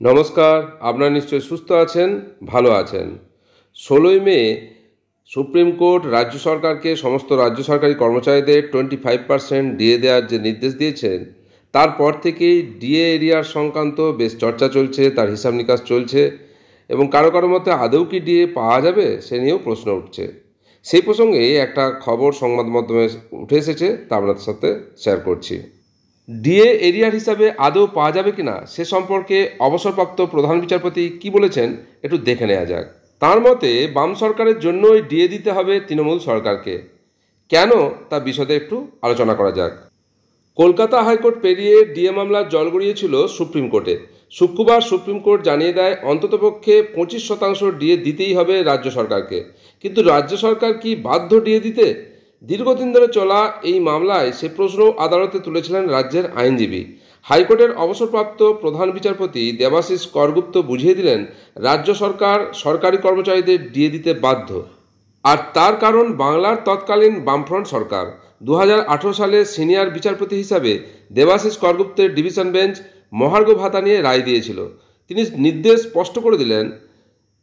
নমস্কার, আপনারা নিশ্চয়ই সুস্থ আছেন, ভালো আছেন। ১৬ই মে সুপ্রিম কোর্ট রাজ্য সরকারকে সমস্ত রাজ্য সরকারি কর্মচারীদের 25% ডিএ দেওয়ার যে নির্দেশ দিয়েছেন, তারপর থেকেই ডিএ এরিয়ার সংক্রান্ত বেশ চর্চা চলছে, তার হিসাব নিকাশ চলছে এবং কারো কারো মতে আদৌ কি ডিএ পাওয়া যাবে সে নিয়েও প্রশ্ন উঠছে। সেই প্রসঙ্গে একটা খবর সংবাদ মাধ্যমে উঠে এসেছে, তা আপনাদের সাথে শেয়ার করছি। ডিএ এরিয়ার হিসাবে আদৌ পাওয়া যাবে কিনা সে সম্পর্কে অবসরপ্রাপ্ত প্রধান বিচারপতি কি বলেছেন একটু দেখে নেওয়া যাক। তার মতে বাম সরকারের জন্যই ডিএ দিতে হবে তৃণমূল সরকারকে। কেন তা বিশদে একটু আলোচনা করা যাক। কলকাতা হাইকোর্ট পেরিয়ে ডিএ মামলার জল গড়িয়েছিল সুপ্রিম কোর্টে। শুক্রবার সুপ্রিম কোর্ট জানিয়ে দেয় অন্ততপক্ষে 25% ডিএ দিতেই হবে রাজ্য সরকারকে। কিন্তু রাজ্য সরকার কি বাধ্য ডিএ দিতে? দীর্ঘদিন ধরে চলা এই মামলায় সে প্রশ্ন আদালতে তুলেছিলেন রাজ্যের আইনজীবী। হাইকোর্টের অবসরপ্রাপ্ত প্রধান বিচারপতি দেবাশিস করগুপ্ত বুঝিয়ে দিলেন রাজ্য সরকার সরকারি কর্মচারীদের ডিএ দিতে বাধ্য। আর তার কারণ বাংলার তৎকালীন বামফ্রন্ট সরকার। 2018 সালে সিনিয়র বিচারপতি হিসাবে দেবাশিস করগুপ্তের ডিভিশন বেঞ্চ মহার্ঘ ভাতা নিয়ে রায় দিয়েছিল। তিনি নির্দেশ স্পষ্ট করে দিলেন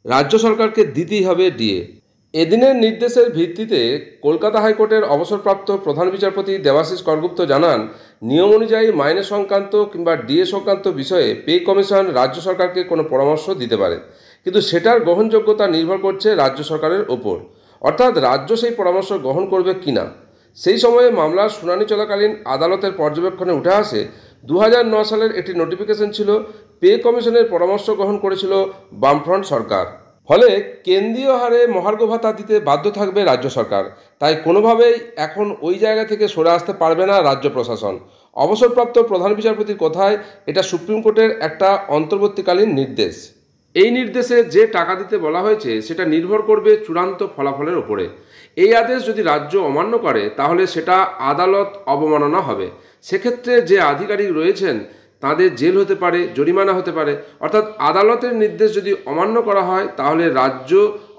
রাজ্য সরকারকে দিতেই হবে ডিএ। এদিনের নির্দেশের ভিত্তিতে কলকাতা হাইকোর্টের অবসরপ্রাপ্ত প্রধান বিচারপতি দেবাশিস করগুপ্ত জানান, নিয়ম অনুযায়ী মাইনে সংক্রান্ত কিংবা ডিএ সংক্রান্ত বিষয়ে পে কমিশন রাজ্য সরকারকে কোনো পরামর্শ দিতে পারে, কিন্তু সেটার গ্রহণযোগ্যতা নির্ভর করছে রাজ্য সরকারের ওপর, অর্থাৎ রাজ্য সেই পরামর্শ গ্রহণ করবে কিনা। সেই সময়ে মামলার শুনানি চলাকালীন আদালতের পর্যবেক্ষণে উঠে আসে 2009 সালের একটি নোটিফিকেশন ছিল, পে কমিশনের পরামর্শ গ্রহণ করেছিল বামফ্রন্ট সরকার। ফলে কেন্দ্রীয় হারে মহার্ঘ ভাতা দিতে বাধ্য থাকবে রাজ্য সরকার। তাই কোনোভাবেই এখন ওই জায়গা থেকে সরে আসতে পারবে না রাজ্য প্রশাসন। অবসরপ্রাপ্ত প্রধান বিচারপতির কথায় এটা সুপ্রিম কোর্টের একটা অন্তর্বর্তীকালীন নির্দেশ। এই নির্দেশে যে টাকা দিতে বলা হয়েছে সেটা নির্ভর করবে চূড়ান্ত ফলাফলের ওপরে। এই আদেশ যদি রাজ্য অমান্য করে তাহলে সেটা আদালত অবমাননা হবে। সেক্ষেত্রে যে আধিকারিক রয়েছেন তাদের জেল হতে পারে, জরিমানা হতে পারে। অর্থাৎ আদালতের নির্দেশ যদি অমান্য করা হয় তাহলে রাজ্য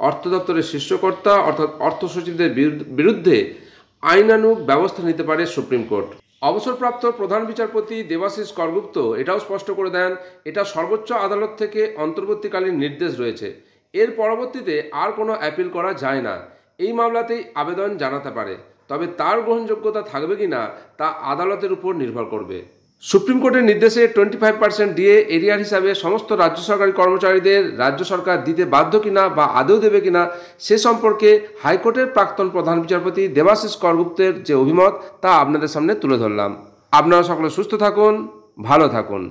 অর্থ দপ্তরের শীর্ষকর্তা অর্থাৎ অর্থ সচিবদের বিরুদ্ধে আইনানুগ ব্যবস্থা নিতে পারে সুপ্রিম কোর্ট। অবসরপ্রাপ্ত প্রধান বিচারপতি দেবাশিস করগুপ্ত এটাও স্পষ্ট করে দেন, এটা সর্বোচ্চ আদালত থেকে অন্তর্বর্তীকালীন নির্দেশ রয়েছে। এর পরবর্তীতে আর কোনো অ্যাপিল করা যায় না। এই মামলাতেই আবেদন জানাতে পারে, তবে তার গ্রহণযোগ্যতা থাকবে কি না তা আদালতের উপর নির্ভর করবে। সুপ্রিম কোর্টের নির্দেশে 25% ডিএ এরিয়ার হিসাবে সমস্ত রাজ্য সরকারি কর্মচারীদের রাজ্য সরকার দিতে বাধ্য কিনা বা আদৌ দেবে কিনা সে সম্পর্কে হাইকোর্টের প্রাক্তন প্রধান বিচারপতি দেবাশিস করগুপ্তের যে অভিমত তা আপনাদের সামনে তুলে ধরলাম। আপনারা সকলে সুস্থ থাকুন, ভালো থাকুন।